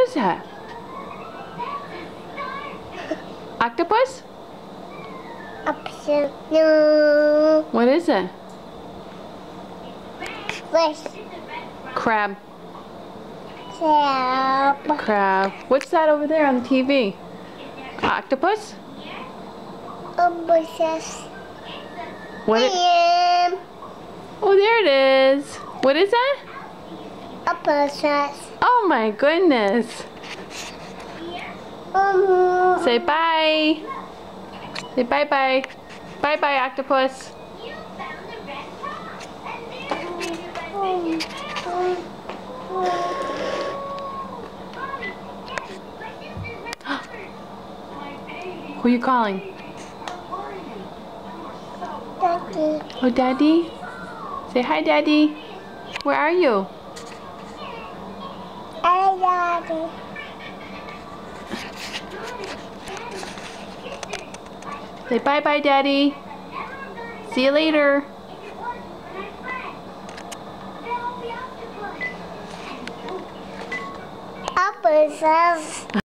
is that? Octopus? No. What is it? Fish. Crab. Crab. Crab. What's that over there on the TV? Octopus? Octopus. What? Oh, there it is. What is that? Octopus. Oh my goodness. Say bye. Say bye-bye. Bye-bye, octopus. Who are you calling? Daddy. Oh, Daddy? Say hi, Daddy. Where are you? Hi, Daddy. Say bye-bye, Daddy. See you later. Octopus.